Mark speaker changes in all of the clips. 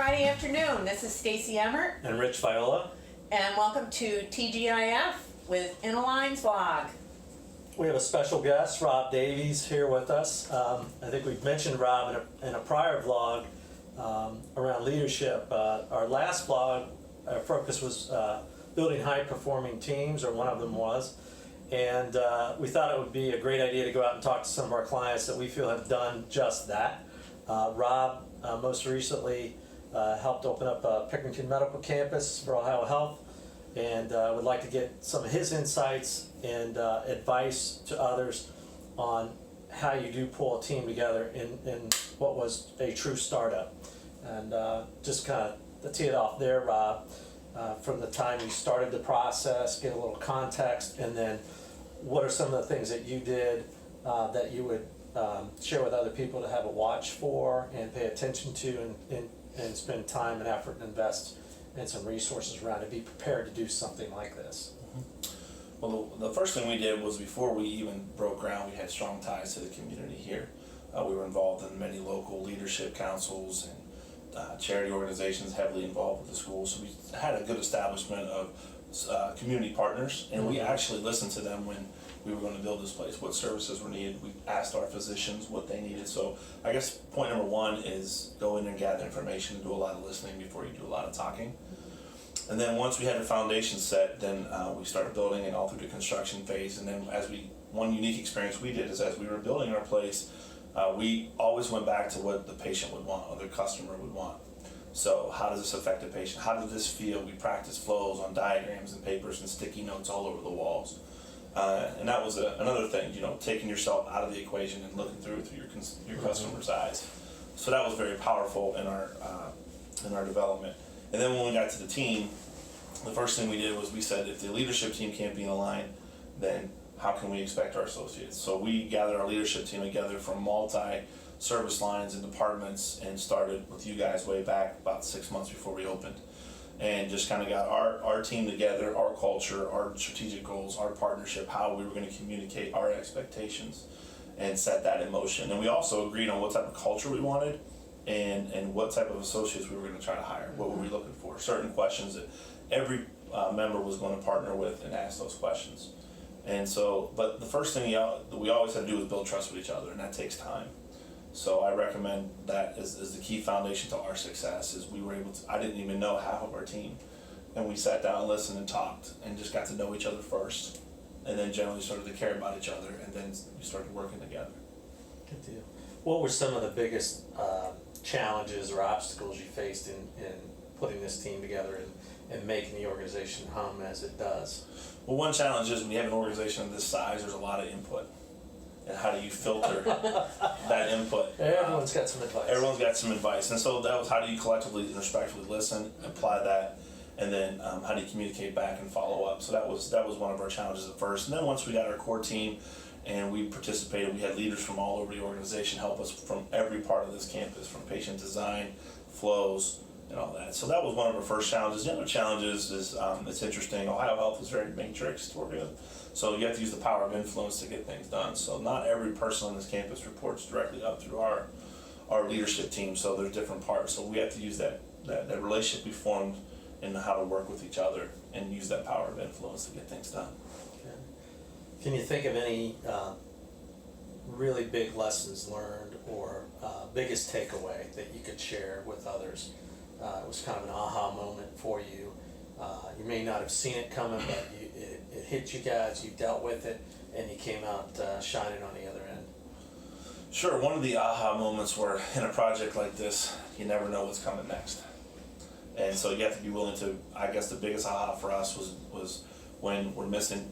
Speaker 1: Friday afternoon. This is Stacy Emmert,
Speaker 2: And Rich Viola.
Speaker 1: and welcome to T.G.I.F. with InAlign's vlog.
Speaker 2: We have a special guest, Rob Davies, here with us. I think we've mentioned Rob in a prior vlog around leadership. Our last vlog, our focus was building high-performing teams, or one of them was. And we thought it would be a great idea to go out and talk to some of our clients that we feel have done just that. Rob most recently helped open up a Pickerington Medical Campus for Ohio Health, and would like to get some of his insights and advice to others on how you do pull a team together in what was a true startup. And just kind of to tee it off there, Rob, from the time you started the process, get a little context, and then what are some of the things that you did that you would share with other people to have a watch for and pay attention to, and spend time and effort and invest in some resources around to be prepared to do something like this?
Speaker 3: Well, the first thing we did was, before we even broke ground, we had strong ties to the community here. We were involved in many local leadership councils and charity organizations heavily involved with the school. So we had a good establishment of community partners, and we actually listened to them when we were going to build this place, what services were needed. We asked our physicians what they needed. So I guess point number one is go in and gather information and do a lot of listening before you do a lot of talking. And then once we had the foundation set, then we started building it all through the construction phase. And then one unique experience we did is, as we were building our place, we always went back to what the patient would want, or the customer would want. So how does this affect the patient? How does this feel? We practiced flows on diagrams and papers and sticky notes all over the walls. And that was another thing, taking yourself out of the equation and looking through your customer's eyes. So that was very powerful in our development. And then when we got to the team, the first thing we did was we said, if the leadership team can't be in line, then how can we expect our associates? So we gathered our leadership team together from multi-service lines and departments, and started with you guys way back about 6 months before we opened. And just kind of got our team together, our culture, our strategic goals, our partnership, how we were going to communicate our expectations, and set that in motion. And we also agreed on what type of culture we wanted, and what type of associates we were going to try to hire. What were we looking for? Certain questions that every member was going to partner with and ask those questions. And so, but the first thing we always had to do was build trust with each other, and that takes time. So I recommend that as the key foundation to our success. Is we were able to, I didn't even know half of our team, and we sat down and listened and talked and just got to know each other first, and then generally started to care about each other, and then we started working together.
Speaker 2: Good deal. What were some of the biggest challenges or obstacles you faced in putting this team together and making the organization hum as it does?
Speaker 3: Well, one challenge is, when you have an organization of this size, there's a lot of input. And how do you filter that input?
Speaker 2: Everyone's got some advice.
Speaker 3: Everyone's got some advice. And so that was, how do you collectively and respectfully listen, apply that, and then how do you communicate back and follow up? So that was one of our challenges at first. And then once we got our core team and we participated, we had leaders from all over the organization help us from every part of this campus, from patient design, flows, and all that. So that was one of our first challenges. The other challenges is, it's interesting, Ohio Health is very matrixed. So you have to use the power of influence to get things done. So not every person on this campus reports directly up through our leadership team. So there's different parts. So we have to use that relationship we formed and how to work with each other and use that power of influence to get things done.
Speaker 2: Okay. Can you think of any really big lessons learned or biggest takeaway that you could share with others? It was kind of an aha moment for you. You may not have seen it coming, but it hit you guys, you dealt with it, and you came out shining on the other end.
Speaker 3: Sure, one of the aha moments were, in a project like this, you never know what's coming next. And so you have to be willing to, I guess the biggest aha for us was when we're missing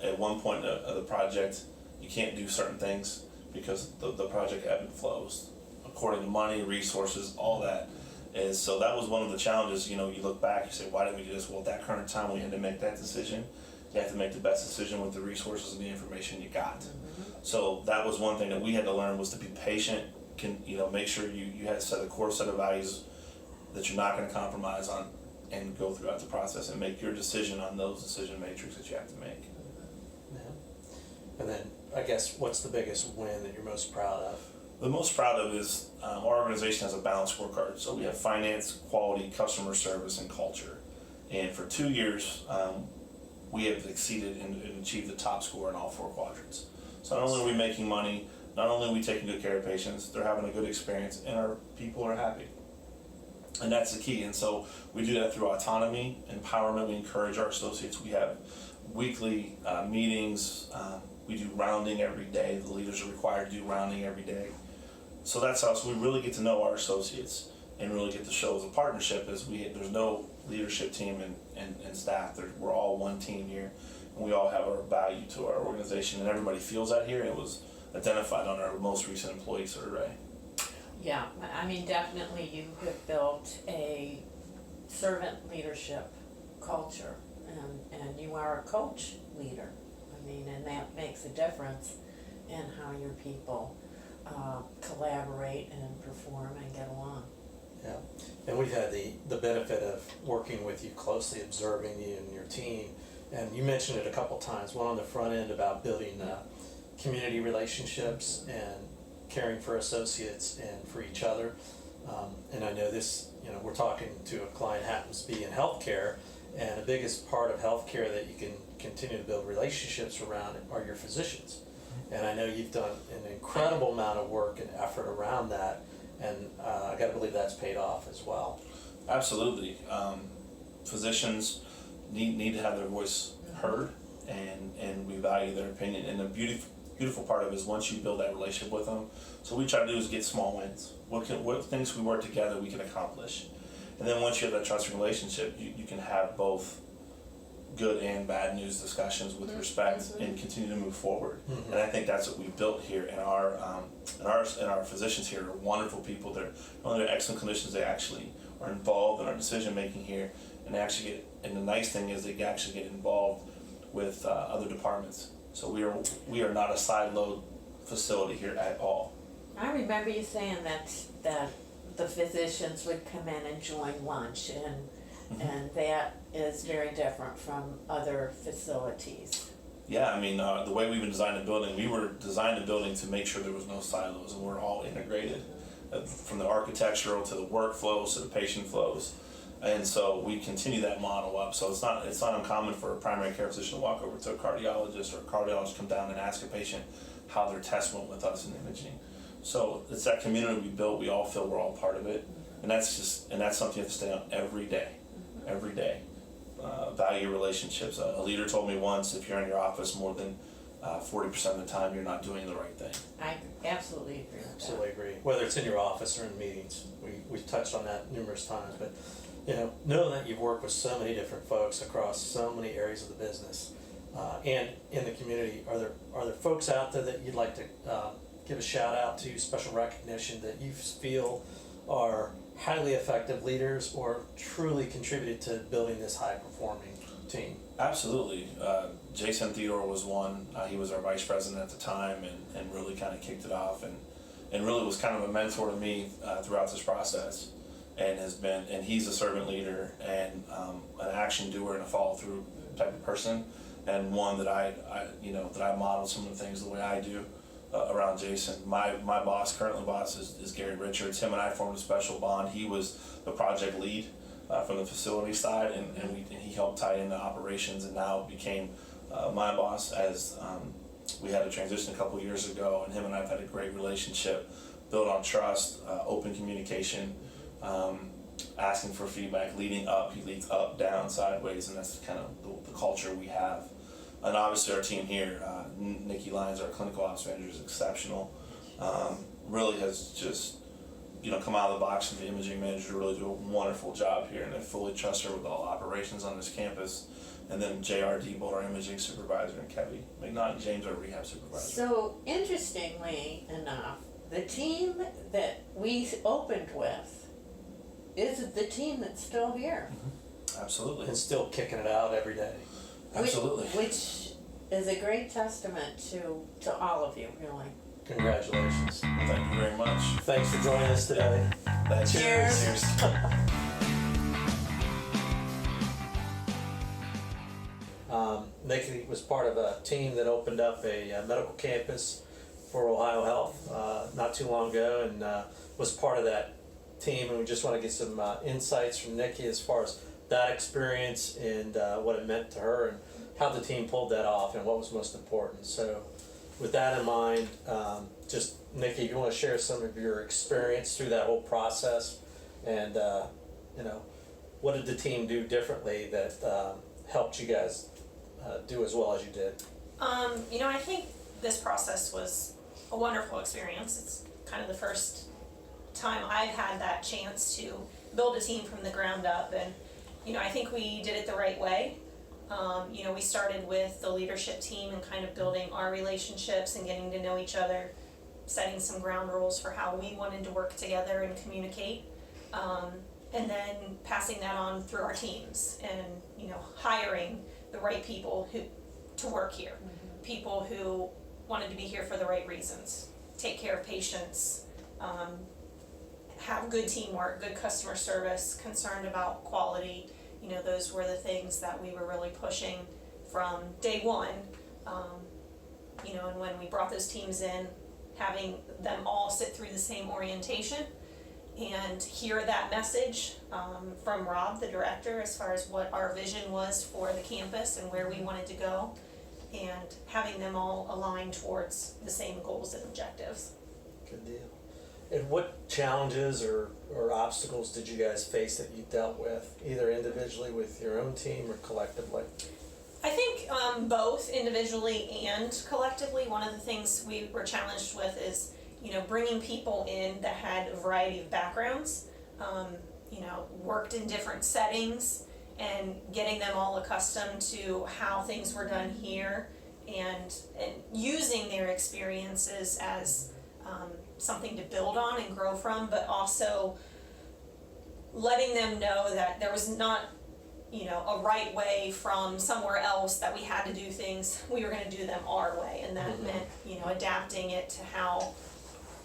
Speaker 3: at one point of the project, you can't do certain things because the project ebb and flows according to money, resources, all that. And so that was one of the challenges. You look back, you say, why didn't we do this? Well, at that current time, we had to make that decision. You have to make the best decision with the resources and the information you got. So that was one thing that we had to learn, was to be patient. Make sure you had set a core set of values that you're not going to compromise on, and go throughout the process and make your decision on those decision matrix that you have to make.
Speaker 2: Yeah. And then I guess, what's the biggest win that you're most proud of?
Speaker 3: The most proud of is our organization has a balanced scorecard. So we have finance, quality, customer service, and culture. And for 2 years, we have exceeded and achieved the top score in all 4 quadrants. So not only are we making money, not only are we taking good care of patients, they're having a good experience, and our people are happy. And that's the key. And so we do that through autonomy, empowerment. We encourage our associates. We have weekly meetings. We do rounding every day. The leaders are required to do rounding every day. So that's how we really get to know our associates and really get to show as a partnership as there's no leadership team and staff. We're all one team here, and we all have our value to our organization, and everybody feels that here. It was identified on our most recent employee survey.
Speaker 1: Yeah, I mean, definitely you have built a servant leadership culture, and you are a coach leader. I mean, and that makes a difference in how your people collaborate and perform and get along.
Speaker 2: Yeah, and we've had the benefit of working with you closely, observing you and your team. And you mentioned it a couple times, one on the front end about building community relationships and caring for associates and for each other. And I know this, we're talking to a client happens to be in healthcare, and the biggest part of healthcare that you can continue to build relationships around are your physicians. And I know you've done an incredible amount of work and effort around that, and I gotta believe that's paid off as well.
Speaker 3: Absolutely. Physicians need to have their voice heard, and we value their opinion. And the beautiful part of it is once you build that relationship with them, so what we try to do is get small wins. What things we work together we can accomplish. And then once you have that trusting relationship, you can have both good and bad news discussions with respect and continue to move forward. And I think that's what we've built here. And our physicians here are wonderful people. They're not only excellent clinicians, they actually are involved in our decision making here, and they actually get. And the nice thing is they actually get involved with other departments. So we are not a siloed facility here at all.
Speaker 1: I remember you saying that the physicians would come in and join lunch, and that is very different from other facilities.
Speaker 3: Yeah, I mean, the way we've been designing the building, we were designing the building to make sure there was no silos, and we're all integrated, from the architectural to the workflows to the patient flows. And so we continue that model up. So it's not uncommon for a primary care physician to walk over to a cardiologist, or a cardiologist come down and ask a patient how their test went with us in imaging. So it's that community we built. We all feel we're all part of it, and that's something you have to stay on every day. Every day, value relationships. A leader told me once, if you're in your office more than 40% of the time, you're not doing the right thing.
Speaker 1: I absolutely agree with that.
Speaker 2: Absolutely agree. Whether it's in your office or in meetings, we've touched on that numerous times. But knowing that you've worked with so many different folks across so many areas of the business and in the community, are there folks out there that you'd like to give a shout out to, special recognition that you feel are highly effective leaders or truly contributed to building this high performing team?
Speaker 3: Absolutely. Jason Theodore was one. He was our vice president at the time, and really kind of kicked it off, and really was kind of a mentor to me throughout this process, and he's a servant leader and an action doer and a follow through type of person, and one that I modeled some of the things the way I do. Around Jason. My current boss is Gary Richards. Him and I formed a special bond. He was the project lead from the facility side, and he helped tie into operations, and now became my boss as we had a transition a couple years ago, and him and I have had a great relationship built on trust, open communication, asking for feedback, leading up. He leads up, down, sideways, and that's kind of the culture we have. And obviously our team here, Nikki Lyons, our clinical ops manager, is exceptional. Really has just, come out of the box from the imaging manager to really do a wonderful job here, and I fully trust her with all operations on this campus. And then J.R. Diebold, our imaging supervisor, and Kevin McNaught James, our rehab supervisor.
Speaker 1: So interestingly enough, the team that we opened with is the team that's still here.
Speaker 3: Absolutely.
Speaker 2: And still kicking it out every day.
Speaker 3: Absolutely.
Speaker 1: Which is a great testament to all of you, really.
Speaker 2: Congratulations.
Speaker 3: Thank you very much.
Speaker 2: Thanks for joining us today.
Speaker 1: Cheers.
Speaker 3: Cheers.
Speaker 2: Nikki was part of a team that opened up a medical campus for Ohio Health not too long ago, and was part of that team. And we just want to get some insights from Nikki as far as that experience and what it meant to her and how the team pulled that off and what was most important. So with that in mind, just Nikki, if you want to share some of your experience through that whole process, and what did the team do differently that helped you guys do as well as you did?
Speaker 4: I think this process was a wonderful experience. It's kind of the first time I've had that chance to build a team from the ground up, and I think we did it the right way. We started with the leadership team and kind of building our relationships and getting to know each other, setting some ground rules for how we wanted to work together and communicate, and then passing that on through our teams and hiring the right people to work here, people who wanted to be here for the right reasons, take care of patients, have good teamwork, good customer service, concerned about quality. Those were the things that we were really pushing from day one. And when we brought those teams in, having them all sit through the same orientation and hear that message from Rob, the director, as far as what our vision was for the campus and where we wanted to go, and having them all align towards the same goals and objectives.
Speaker 2: Good deal. And what challenges or obstacles did you guys face that you dealt with, either individually with your own team or collectively?
Speaker 4: I think both individually and collectively. One of the things we were challenged with is, bringing people in that had a variety of backgrounds, worked in different settings, and getting them all accustomed to how things were done here, and using their experiences as something to build on and grow from, but also letting them know that there was not a right way from somewhere else, that we had to do things. We were going to do them our way, and that meant adapting it to how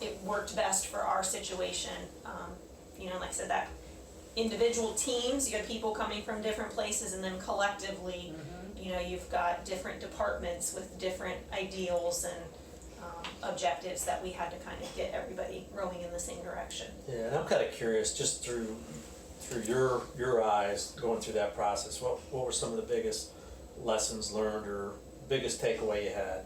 Speaker 4: it worked best for our situation. Like I said, that individual teams, you have people coming from different places, and then collectively you've got different departments with different ideals and objectives that we had to kind of get everybody rowing in the same direction.
Speaker 2: Yeah, and I'm kind of curious, just through your eyes going through that process, what were some of the biggest lessons learned or biggest takeaway you had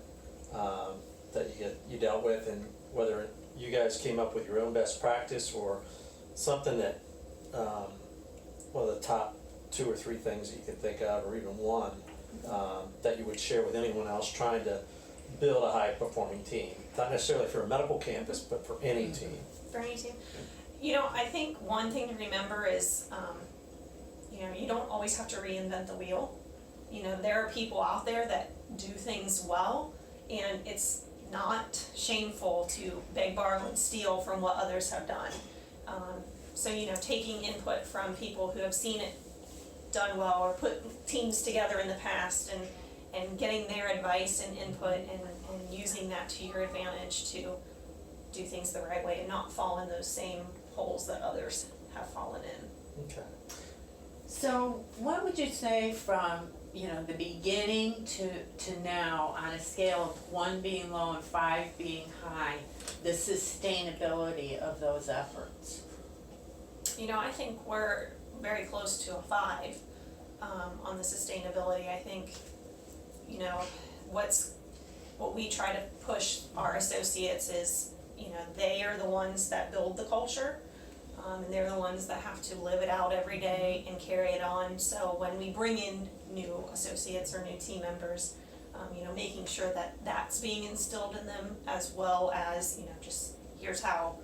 Speaker 2: that you dealt with, and whether you guys came up with your own best practice or something that one of the top 2 or 3 things that you could think of, or even one that you would share with anyone else trying to build a high performing team, not necessarily for a medical campus, but for any team.
Speaker 4: For any team. I think one thing to remember is, you don't always have to reinvent the wheel. There are people out there that do things well, and it's not shameful to beg, borrow, and steal from what others have done. So, taking input from people who have seen it done well or put teams together in the past, and getting their advice and input, and using that to your advantage to do things the right way and not fall in those same holes that others have fallen in.
Speaker 2: Okay.
Speaker 1: So what would you say from, the beginning to now, on a scale of 1 being low and 5 being high, the sustainability of those efforts?
Speaker 4: I think we're very close to a 5 on the sustainability. I think, what we try to push our associates is, they are the ones that build the culture, and they're the ones that have to live it out every day and carry it on. So when we bring in new associates or new team members, making sure that that's being instilled in them, as well as, just here's how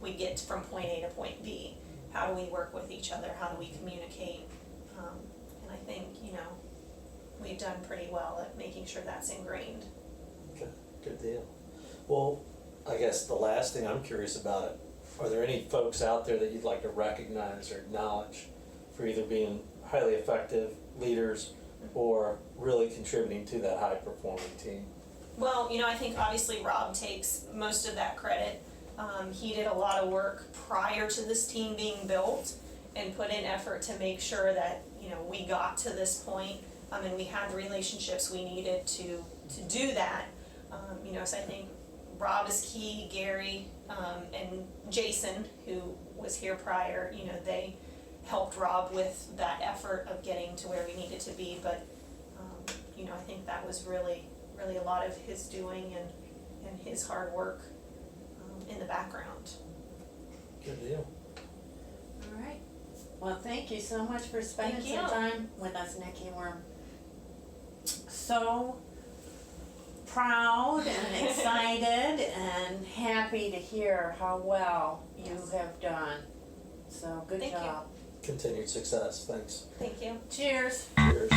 Speaker 4: we get from point A to point B. How do we work with each other? How do we communicate? And I think, we've done pretty well at making sure that's ingrained.
Speaker 2: Okay, good deal. Well, I guess the last thing I'm curious about it, are there any folks out there that you'd like to recognize or acknowledge for either being highly effective leaders or really contributing to that high performing team?
Speaker 4: Well, I think obviously Rob takes most of that credit. He did a lot of work prior to this team being built and put in effort to make sure that, we got to this point, and we had the relationships we needed to do that. So I think Rob is key, Gary, and Jason, who was here prior, you know, they helped Rob with that effort of getting to where we needed to be, but, you know, I think that was really a lot of his doing and his hard work, in the background.
Speaker 2: Good deal.
Speaker 1: All right. Well, thank you so much for spending
Speaker 4: Thank
Speaker 1: some
Speaker 4: you.
Speaker 1: time with us, Nikki. We're so proud and excited and happy to hear how well you
Speaker 4: Yes.
Speaker 1: have done. So good
Speaker 4: Thank you.
Speaker 1: job.
Speaker 2: Continued success. Thanks.
Speaker 4: Thank you.
Speaker 1: Cheers.
Speaker 2: Cheers.